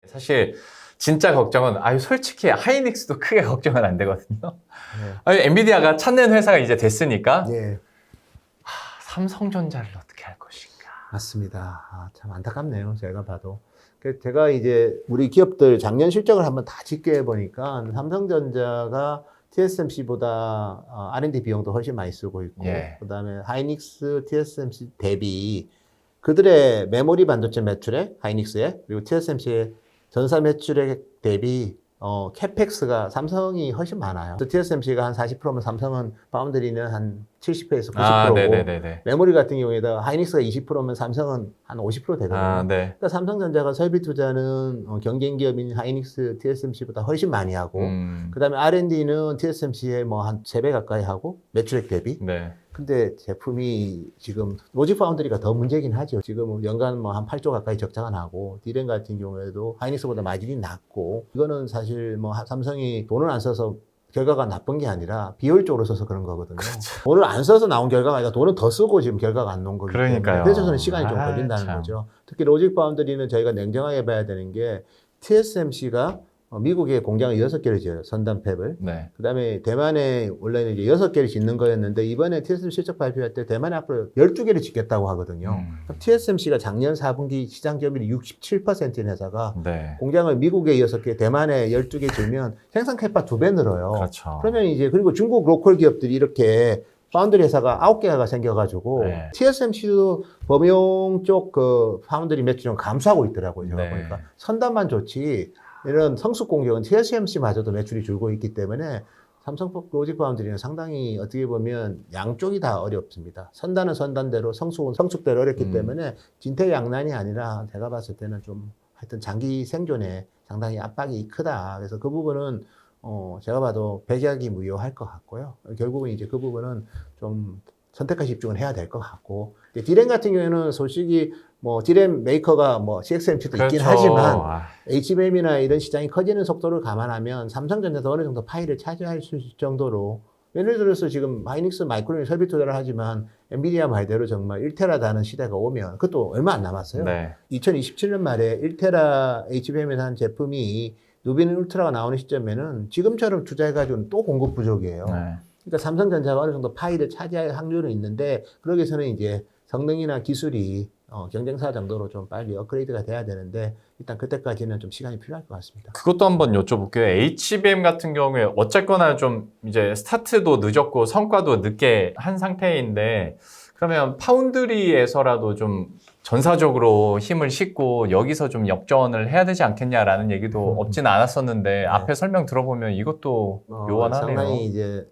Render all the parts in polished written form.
사실 진짜 걱정은 솔직히 하이닉스도 크게 걱정은 안 되거든요. 네. 엔비디아가 찾는 회사가 이제 됐으니까 예, 삼성전자를 어떻게 할 것인가. 맞습니다. 참 안타깝네요. 제가 봐도. 제가 이제 우리 기업들 작년 실적을 한번 다 집계해 보니까 삼성전자가 TSMC보다 R&D 비용도 훨씬 많이 쓰고 있고, 예. 그다음에 하이닉스, TSMC 대비 그들의 메모리 반도체 매출액, 하이닉스의, 그리고 TSMC의 전사 매출액 대비 캐펙스가 삼성이 훨씬 많아요. TSMC가 한 40%면 삼성은 파운드리는 한 70%에서 90%고 네네네네. 메모리 같은 경우에다 하이닉스가 20%면 삼성은 한 50% 되거든요. 네. 그러니까 삼성전자가 설비 투자는 경쟁 기업인 하이닉스, TSMC보다 훨씬 많이 하고 그다음에 R&D는 TSMC의 뭐 한 3배 가까이 하고 매출액 대비. 네. 근데 제품이 지금 로직 파운드리가 더 문제긴 하죠. 지금 연간 뭐 한 8조 가까이 적자가 나고 디램 같은 경우에도 하이닉스보다 마진이 낮고 이거는 사실 뭐 삼성이 돈을 안 써서 결과가 나쁜 게 아니라 비효율적으로 써서 그런 거거든요. 그렇죠. 돈을 안 써서 나온 결과가 아니라 돈을 더 쓰고 지금 결과가 안 나온 거기 때문에 그러니까요. 그래서 저는 시간이 좀 걸린다는 참. 거죠. 특히 로직 파운드리는 저희가 냉정하게 봐야 되는 게 TSMC가 미국에 공장을 6개를 지어요. 선단 팹을. 네. 그 다음에 대만에 원래는 이제 6개를 짓는 거였는데 이번에 TSMC 실적 발표할 때 대만에 앞으로 12개를 짓겠다고 하거든요. TSMC가 작년 4분기 시장 점유율이 67%인 회사가 네. 공장을 미국에 6개, 대만에 12개 지으면 생산 캐파 2배 늘어요. 그렇죠. 그러면 이제 그리고 중국 로컬 기업들이 이렇게 파운드리 회사가 9개가 생겨가지고 네. TSMC도 범용 쪽 그 파운드리 매출은 감소하고 있더라고요. 제가 네. 보니까 선단만 좋지 이런 성숙 공정은 TSMC마저도 매출이 줄고 있기 때문에 삼성 로직 파운드리는 상당히 어떻게 보면 양쪽이 다 어렵습니다. 선단은 선단대로 성숙은 성숙대로 어렵기 때문에 진퇴양난이 아니라 제가 봤을 때는 좀 하여튼 장기 생존에 상당히 압박이 크다. 그래서 그 부분은 제가 봐도 배제하기 무효할 것 같고요. 결국은 이제 그 부분은 좀 선택과 집중을 해야 될 것 같고. 디램 같은 경우에는 솔직히 뭐 디램 메이커가 뭐 CXMC도 있긴 그렇죠. 하지만 HBM이나 이런 시장이 커지는 속도를 감안하면 삼성전자도 어느 정도 파이를 차지할 수 있을 정도로 예를 들어서 지금 하이닉스 마이크론이 설비 투자를 하지만 엔비디아 말대로 정말 1테라 다는 시대가 오면 그것도 얼마 안 남았어요. 네. 2027년 말에 1테라 HBM에서 한 제품이 누비는 울트라가 나오는 시점에는 지금처럼 투자해가지고는 또 공급 부족이에요. 네. 그러니까 삼성전자가 어느 정도 파이를 차지할 확률은 있는데 그러기 위해서는 이제 성능이나 기술이 경쟁사 정도로 좀 빨리 업그레이드가 돼야 되는데 일단 그때까지는 좀 시간이 필요할 것 같습니다. 그것도 한번 여쭤볼게요. HBM 같은 경우에 어쨌거나 좀 이제 스타트도 늦었고 성과도 늦게 한 상태인데 그러면 파운드리에서라도 좀 전사적으로 힘을 싣고 여기서 좀 역전을 해야 되지 않겠냐라는 얘기도 없진 않았었는데 네. 앞에 설명 들어보면 이것도 요원하네요. 상당히 이제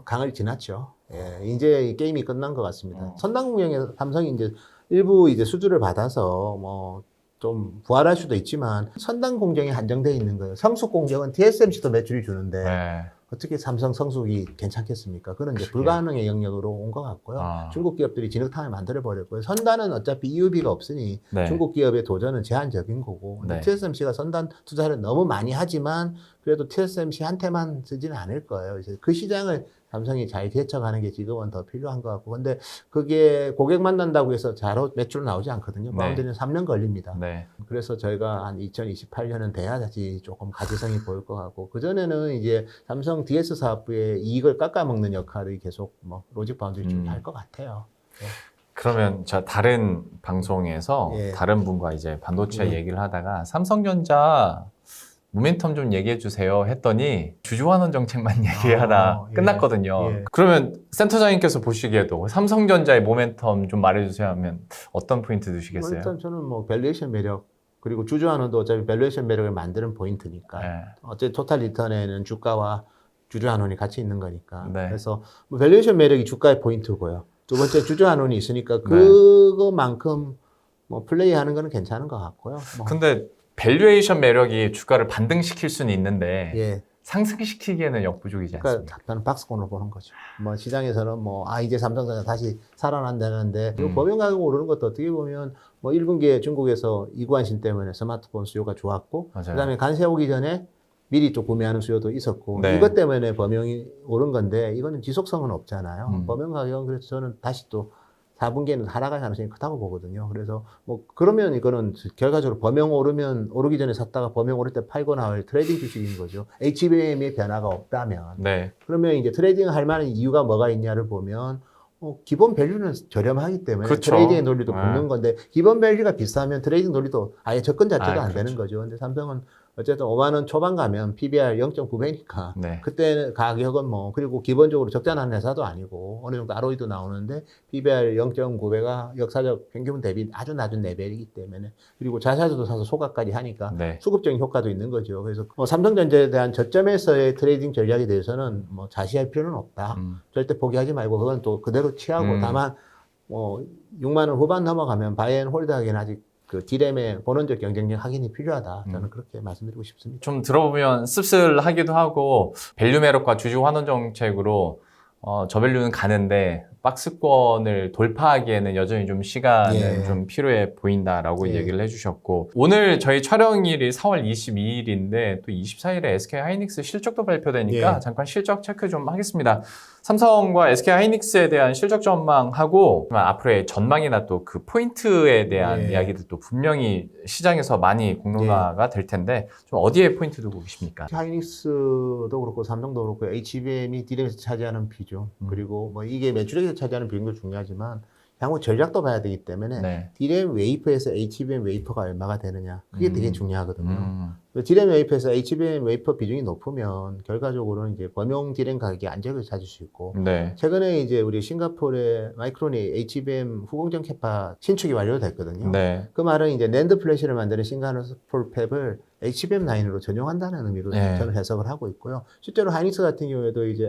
강을 지났죠. 예, 이제 이 게임이 끝난 것 같습니다. 선단 공정에서 삼성이 이제 일부 이제 수주를 받아서 뭐 좀 부활할 수도 있지만 선단 공정이 한정되어 있는 거예요. 성숙 공정은 TSMC도 매출이 주는데 네. 어떻게 삼성 성숙이 괜찮겠습니까? 그런 이제 불가능의 영역으로 온 것 같고요. 중국 기업들이 진흙탕을 만들어 버렸고요. 선단은 어차피 EUV가 없으니 네. 중국 기업의 도전은 제한적인 거고. 네. TSMC가 선단 투자를 너무 많이 하지만 그래도 TSMC한테만 쓰지는 않을 거예요. 이제 그 시장을 삼성이 잘 개척하는 게 지금은 더 필요한 것 같고. 근데 그게 고객 만난다고 해서 바로 매출 나오지 않거든요. 파운드리는 3년 걸립니다. 네. 그래서 저희가 한 2028년은 돼야 다시 조금 가지성이 보일 것 같고, 그전에는 이제 삼성 DS 사업부의 이익을 깎아먹는 역할을 계속 뭐 로직 파운드리 좀 할 것 같아요. 네. 그러면 저 다른 방송에서 예. 다른 분과 이제 반도체 예. 얘기를 하다가 삼성전자 모멘텀 좀 얘기해 주세요 했더니 주주환원 정책만 얘기하다 예. 끝났거든요. 예. 그러면 센터장님께서 보시기에도 삼성전자의 모멘텀 좀 말해주세요 하면 어떤 포인트 두시겠어요? 일단 저는 뭐 밸류에이션 매력, 그리고 주주환원도 어차피 밸류에이션 매력을 만드는 포인트니까. 네. 어차피 토탈 리턴에는 주가와 주주환원이 같이 있는 거니까. 네. 그래서 뭐 밸류에이션 매력이 주가의 포인트고요. 두 번째 주주환원이 있으니까 네. 그거만큼 뭐 플레이하는 거는 괜찮은 것 같고요. 뭐. 근데 밸류에이션 매력이 주가를 반등시킬 수는 있는데 예. 상승시키기에는 역부족이지 않습니까? 그러니까 저는 박스권으로 보는 거죠. 뭐 시장에서는 뭐 이제 삼성전자 다시 살아난다는데 이 범용 가격 오르는 것도 어떻게 보면 뭐 1분기에 중국에서 이구안신 때문에 스마트폰 수요가 좋았고 맞아요. 그다음에 관세 오기 전에 미리 또 구매하는 수요도 있었고 네. 이것 때문에 범용이 오른 건데 이거는 지속성은 없잖아요. 범용 가격은 그래서 저는 다시 또 4분기에는 하락할 가능성이 크다고 보거든요. 그래서 뭐 그러면 이거는 결과적으로 범용 오르기 전에 샀다가 범용 오를 때 팔고 나올 트레이딩 주식인 거죠. HBM의 변화가 없다면 네. 그러면 이제 트레이딩 할 만한 이유가 뭐가 있냐를 보면 기본 밸류는 저렴하기 때문에 그쵸. 트레이딩의 논리도 네. 붙는 건데 기본 밸류가 비싸면 트레이딩 논리도 아예 접근 자체도 안 그렇죠. 되는 거죠. 근데 삼성은 어쨌든 5만 원 초반 가면 PBR 0.9배니까 네. 그때 가격은 뭐 그리고 기본적으로 적자난 회사도 아니고 어느 정도 ROE도 나오는데 PBR 0.9배가 역사적 평균 대비 아주 낮은 레벨이기 때문에 그리고 자사주도 사서 소각까지 하니까 네. 수급적인 효과도 있는 거죠. 그래서 삼성전자에 대한 저점에서의 트레이딩 전략에 대해서는 뭐 자시할 필요는 없다. 절대 포기하지 말고 그건 또 그대로 취하고 다만 뭐 6만 원 후반 넘어가면 바이앤홀드하기는 아직 그 디램의 본원적 경쟁력 확인이 필요하다. 저는 그렇게 말씀드리고 싶습니다. 좀 들어보면 씁쓸하기도 하고 밸류 매력과 주주 환원 정책으로 저밸류는 가는데 박스권을 돌파하기에는 여전히 좀 시간은 예. 좀 필요해 보인다라고 예. 얘기를 해주셨고 오늘 저희 촬영일이 4월 22일인데 또 24일에 SK 하이닉스 실적도 발표되니까 예. 잠깐 실적 체크 좀 하겠습니다. 삼성과 SK 하이닉스에 대한 실적 전망하고 앞으로의 전망이나 또 그 포인트에 대한 예. 이야기들도 분명히 시장에서 많이 공론화가 될 텐데 좀 어디에 포인트 두고 계십니까? 하이닉스도 그렇고 삼성도 그렇고 HBM이 디램에서 차지하는 비중 그리고 뭐 이게 매출액에서 차지하는 비중도 중요하지만 향후 전략도 봐야 되기 때문에 네. 디램 웨이퍼에서 HBM 웨이퍼가 얼마가 되느냐 그게 되게 중요하거든요. 음. 디램 웨이퍼에서 HBM 웨이퍼 비중이 높으면 결과적으로는 이제 범용 디램 가격이 안정을 찾을 수 있고 네. 최근에 이제 우리 싱가포르의 마이크론이 HBM 후공정 캐파 신축이 완료됐거든요. 네. 그 말은 이제 낸드 플래시를 만드는 싱가포르 팹을 HBM9으로 전용한다는 의미로 네. 저는 해석을 하고 있고요. 실제로 하이닉스 같은 경우에도 이제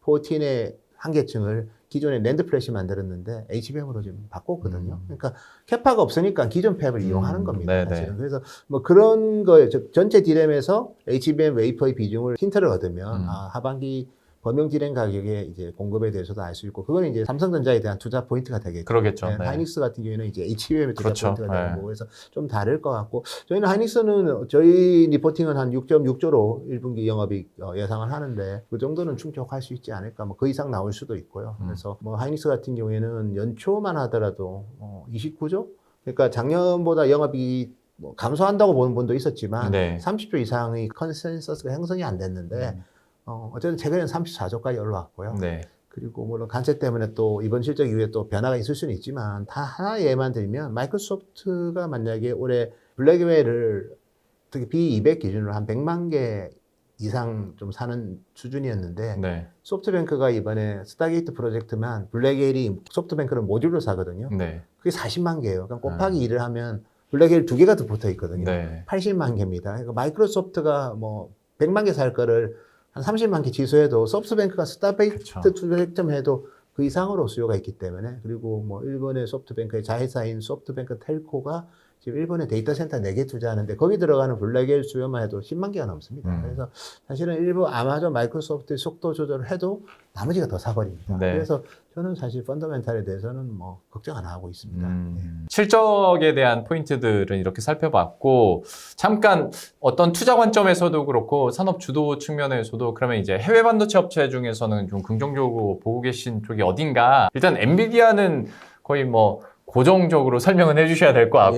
M14의 한계층을 기존에 낸드 플래시 만들었는데 HBM으로 지금 바꿨거든요. 그러니까 캐파가 없으니까 기존 팹을 이용하는 겁니다. 네네. 사실은. 그래서 뭐 그런 거에 전체 디램에서 HBM 웨이퍼의 비중을 힌트를 얻으면 하반기 범용 디램 가격의 이제 공급에 대해서도 알 수 있고 그건 이제 삼성전자에 대한 투자 포인트가 되겠죠. 그러겠죠. 네, 네. 하이닉스 같은 경우에는 이제 HBM의 투자 그렇죠. 포인트가 되는 네. 거고 그래서 좀 다를 것 같고 저희는 하이닉스는 저희 리포팅은 한 6.6조로 1분기 영업이익 예상을 하는데 그 정도는 충족할 수 있지 않을까 뭐 그 이상 나올 수도 있고요. 그래서 뭐 하이닉스 같은 경우에는 연초만 하더라도 29조 그러니까 작년보다 영업이익 뭐 감소한다고 보는 분도 있었지만 네. 30조 이상의 컨센서스가 형성이 안 됐는데 어쨌든 최근에는 34조까지 올라왔고요. 네. 그리고 물론 관세 때문에 또 이번 실적 이후에 또 변화가 있을 수는 있지만 다 하나 예만 들면 마이크로소프트가 만약에 올해 블랙웨이를 특히 B200 기준으로 한 100만 개 이상 좀 사는 수준이었는데 네. 소프트뱅크가 이번에 스타게이트 프로젝트만 블랙웨일이 소프트뱅크를 모듈로 사거든요. 네. 그게 40만 개예요. 그러니까 곱하기 2를 하면 블랙웨일 2개가 더 붙어 있거든요. 네. 80만 개입니다. 그러니까 마이크로소프트가 뭐 100만 개 살 거를 한 30만 개 지수해도 소프트뱅크가 스타게이트 프로젝트만 해도 그 이상으로 수요가 있기 때문에 그리고 뭐 일본의 소프트뱅크의 자회사인 소프트뱅크 텔코가 지금 일본에 데이터 센터 4개 투자하는데 거기 들어가는 블랙웨일 수요만 해도 10만 개가 넘습니다. 그래서 사실은 일부 아마존, 마이크로소프트의 속도 조절을 해도 나머지가 더 사버립니다. 네. 그래서 저는 사실 펀더멘탈에 대해서는 뭐 걱정 안 하고 있습니다. 네. 실적에 대한 포인트들은 이렇게 살펴봤고 잠깐 어떤 투자 관점에서도 그렇고 산업 주도 측면에서도 그러면 이제 해외 반도체 업체 중에서는 좀 긍정적으로 보고 계신 쪽이 어딘가 일단 엔비디아는 거의 뭐 고정적으로 설명은 해주셔야 될 것 같고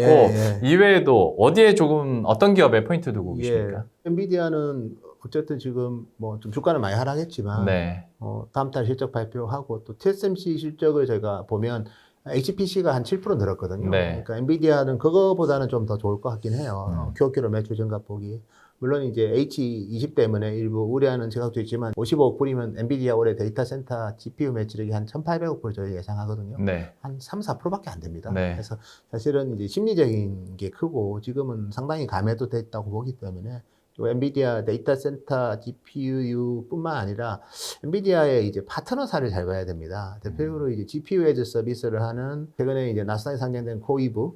이외에도 어디에 조금 어떤 기업에 포인트 두고 계십니까? 엔비디아는 어쨌든 지금 뭐 좀 주가는 많이 하락했지만 네. 다음 달 실적 발표하고 또 TSMC 실적을 제가 보면 HPC가 한 7% 늘었거든요. 네. 그러니까 엔비디아는 그거보다는 좀 더 좋을 것 같긴 해요. QOQ로 매출 증가폭이. 물론 이제 H20 때문에 일부 우려하는 지각도 있지만 55억 불이면 엔비디아 올해 데이터 센터 GPU 매출액이 한 1,800억 불 저희 예상하거든요. 네. 한 3, 4%밖에 안 됩니다. 네. 그래서 사실은 이제 심리적인 게 크고 지금은 상당히 감해도 됐다고 보기 때문에 또 엔비디아 데이터 센터 GPU뿐만 아니라 엔비디아의 이제 파트너사를 잘 봐야 됩니다. 대표적으로 이제 GPU 에즈 서비스를 하는 최근에 이제 나스닥에 상장된 코이브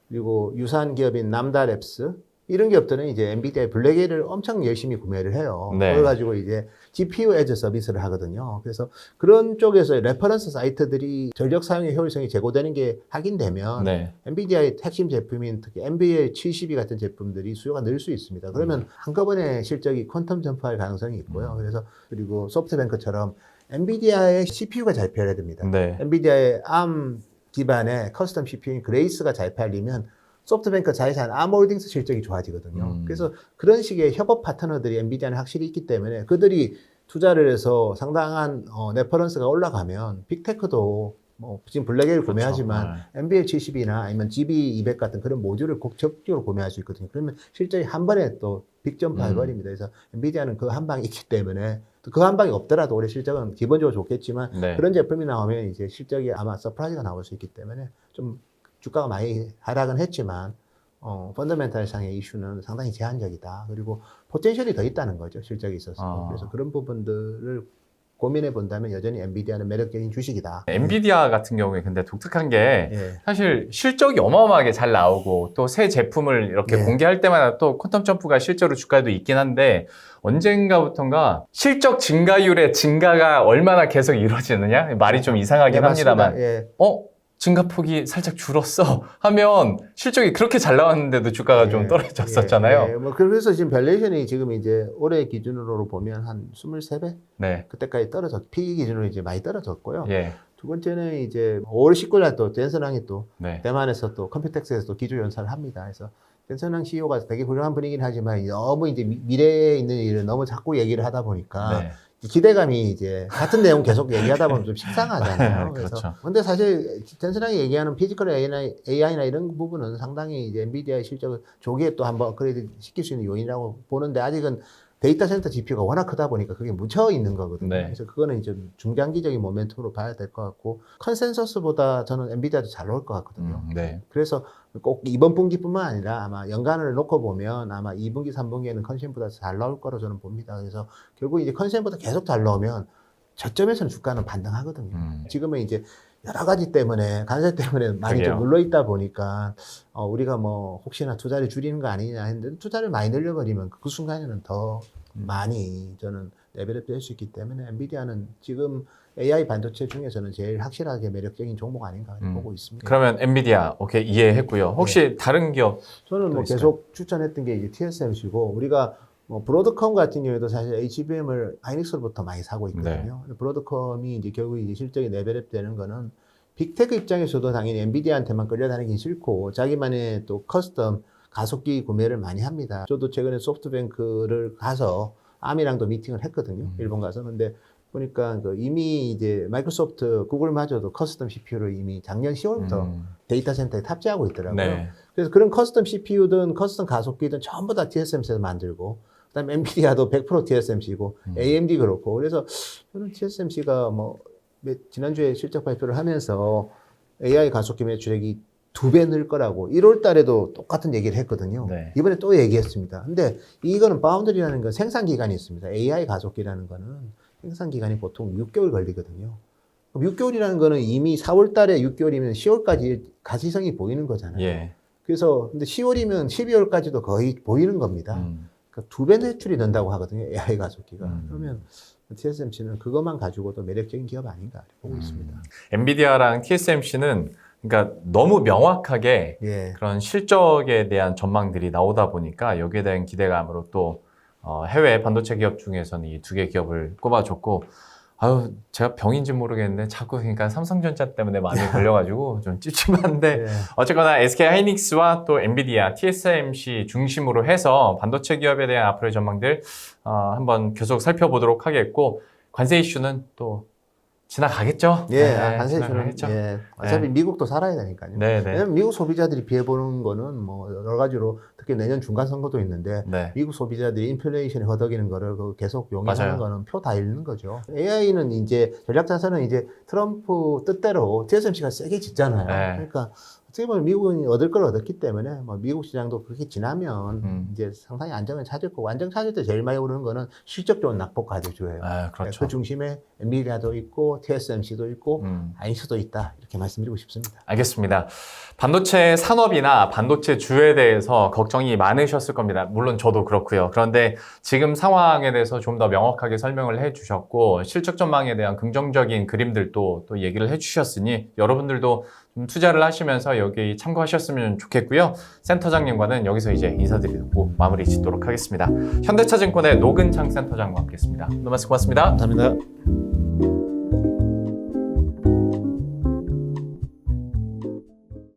그리고 유사한 기업인 남다랩스 이런 기업들은 이제 엔비디아의 블랙웨일을 엄청 열심히 구매를 해요. 네. 그걸 가지고 이제 GPU 에즈 서비스를 하거든요. 그래서 그런 쪽에서 레퍼런스 사이트들이 전력 사용의 효율성이 제고되는 게 확인되면 네. 엔비디아의 핵심 제품인 특히 NVL 72 같은 제품들이 수요가 늘 수 있습니다. 그러면 한꺼번에 실적이 퀀텀 점프할 가능성이 있고요. 그래서 그리고 소프트뱅크처럼 엔비디아의 CPU가 잘 펴야 됩니다. 네. 엔비디아의 ARM 기반의 커스텀 CPU인 그레이스가 잘 팔리면 소프트뱅크 자회사 아머홀딩스 실적이 좋아지거든요. 그래서 그런 식의 협업 파트너들이 엔비디아는 확실히 있기 때문에 그들이 투자를 해서 상당한 레퍼런스가 올라가면 빅테크도 뭐 지금 블랙에를 그렇죠. 구매하지만 NVL70이나 아니면 GB200 같은 그런 모듈을 적극적으로 구매할 수 있거든요. 그러면 실적이 한 번에 또 빅점프 해버립니다. 그래서 엔비디아는 그 한 방이 있기 때문에 그 한 방이 없더라도 올해 실적은 기본적으로 좋겠지만 네. 그런 제품이 나오면 이제 실적이 아마 서프라이즈가 나올 수 있기 때문에 좀 주가가 많이 하락은 했지만 펀더멘탈 상의 이슈는 상당히 제한적이다. 그리고 포텐셜이 더 있다는 거죠. 실적이 있어서. 그래서 그런 부분들을 고민해 본다면 여전히 엔비디아는 매력적인 주식이다. 엔비디아 같은 경우에 근데 독특한 게 예. 사실 실적이 어마어마하게 잘 나오고 또 새 제품을 이렇게 예. 공개할 때마다 또 퀀텀 점프가 실제로 주가도 있긴 한데 언젠가부턴가 실적 증가율의 증가가 얼마나 계속 이루어지느냐 말이 좀 이상하긴 예, 합니다만 맞습니다. 예. 증가폭이 살짝 줄었어 하면 실적이 그렇게 잘 나왔는데도 주가가 좀 떨어졌었잖아요. 예. 뭐 그래서 지금 밸류에이션이 지금 이제 올해 기준으로 보면 한 23배? 네. 그때까지 PE 기준으로 이제 많이 떨어졌고요. 예. 두 번째는 이제 5월 19일 날 또 젠슨항이 또 네. 대만에서 또 컴퓨텍스에서 또 기조 연설을 합니다. 그래서 젠슨항 CEO가 되게 훌륭한 분이긴 하지만 너무 이제 미래에 있는 일을 너무 자꾸 얘기를 하다 보니까 네. 기대감이 이제 같은 내용 계속 얘기하다 보면 좀 식상하잖아요. 그래서 그렇죠. 근데 사실 젠슨항이 얘기하는 피지컬 AI나 이런 부분은 상당히 이제 엔비디아의 실적을 조기에 또 한번 업그레이드 시킬 수 있는 요인이라고 보는데 아직은 데이터 센터 GPU가 워낙 크다 보니까 그게 묻혀 있는 거거든요. 네. 그래서 그거는 이제 중장기적인 모멘텀으로 봐야 될 것 같고 컨센서스보다 저는 엔비디아도 잘 나올 것 같거든요. 네. 그래서 꼭 이번 분기뿐만 아니라 아마 연간을 놓고 보면 아마 2분기, 3분기에는 컨센보다 잘 나올 거로 저는 봅니다. 그래서 결국 이제 컨센보다 계속 잘 나오면 저점에서는 주가는 반등하거든요. 지금은 이제 여러 가지 때문에 관세 때문에 많이 그래요. 좀 눌러 있다 보니까 우리가 뭐 혹시나 투자를 줄이는 거 아니냐 했는데 투자를 많이 늘려버리면 그 순간에는 더 많이 저는 레벨업 될 수 있기 때문에 엔비디아는 지금 AI 반도체 중에서는 제일 확실하게 매력적인 종목 아닌가 보고 있습니다. 그러면 엔비디아 오케이 이해했고요. 혹시 다른 기업 저는 뭐 있어요? 계속 추천했던 게 이제 TSMC고 우리가 뭐 브로드컴 같은 경우에도 사실 HBM을 하이닉스로부터 많이 사고 있거든요. 브로드컴이 이제 결국 이제 실적이 레벨업 되는 거는 빅테크 입장에서도 당연히 엔비디아한테만 끌려다니긴 싫고 자기만의 또 커스텀 가속기 구매를 많이 합니다. 저도 최근에 소프트뱅크를 가서 아미랑도 미팅을 했거든요. 일본 가서. 근데 보니까 이미 이제 마이크로소프트, 구글마저도 커스텀 CPU를 이미 작년 10월부터 데이터 센터에 탑재하고 있더라고요. 네. 그래서 그런 커스텀 CPU든 커스텀 가속기든 전부 다 TSMC에서 만들고 그다음에 엔비디아도 100% TSMC고 AMD 그렇고 그래서 저는 TSMC가 뭐 지난주에 실적 발표를 하면서 AI 가속기 매출액이 2배 늘 거라고 1월 달에도 똑같은 얘기를 했거든요. 네. 이번에 또 얘기했습니다. 근데 이거는 파운드리라는 건 생산 기간이 있습니다. AI 가속기라는 거는 생산 기간이 보통 6개월 걸리거든요. 6개월이라는 거는 이미 4월 달에 6개월이면 10월까지 가시성이 보이는 거잖아요. 예. 그래서 근데 10월이면 12월까지도 거의 보이는 겁니다. 그러니까 2배 매출이 는다고 하거든요. AI 가속기가. 그러면 TSMC는 그것만 가지고도 매력적인 기업 아닌가 보고 있습니다. 엔비디아랑 TSMC는 그러니까 너무 명확하게 예. 그런 실적에 대한 전망들이 나오다 보니까 여기에 대한 기대감으로 또 해외 반도체 기업 중에서는 이 두 개 기업을 꼽아줬고 아유 제가 병인지 모르겠는데 자꾸 그러니까 삼성전자 때문에 많이 걸려가지고 좀 찝찝한데 예. 어쨌거나 SK 하이닉스와 또 엔비디아, TSMC 중심으로 해서 반도체 기업에 대한 앞으로의 전망들 한번 계속 살펴보도록 하겠고 관세 이슈는 또 지나가겠죠. 예, 네, 관세 이슈는 지나가겠죠. 예. 어차피 미국도 살아야 되니까요. 네, 네. 왜냐면 미국 소비자들이 피해보는 거는 뭐 여러 가지로 특히 내년 중간 선거도 있는데 네. 미국 소비자들이 인플레이션에 허덕이는 거를 계속 용인하는 맞아요. 거는 표 다 잃는 거죠. AI는 이제 전략 자산은 이제 트럼프 뜻대로 TSMC가 세게 짓잖아요. 네. 그러니까 어떻게 보면 미국은 얻을 걸 얻었기 때문에 뭐 미국 시장도 그렇게 지나면 이제 상당히 안정을 찾을 거고 안정 찾을 때 제일 많이 오르는 거는 실적 좋은 낙폭 가져줘요. 아, 그렇죠. 그 중심에 엔비디아도 있고 TSMC도 있고 하이닉스도 있다 이렇게 말씀드리고 싶습니다. 알겠습니다. 반도체 산업이나 반도체 주에 대해서 걱정이 많으셨을 겁니다. 물론 저도 그렇고요. 그런데 지금 상황에 대해서 좀 더 명확하게 설명을 해주셨고 실적 전망에 대한 긍정적인 그림들도 또 얘기를 해주셨으니 여러분들도 좀 투자를 하시면서 여기 참고하셨으면 좋겠고요. 센터장님과는 여기서 이제 인사드리고 마무리 짓도록 하겠습니다. 현대차증권의 노근창 센터장과 함께했습니다. 오늘 말씀 고맙습니다. 감사합니다.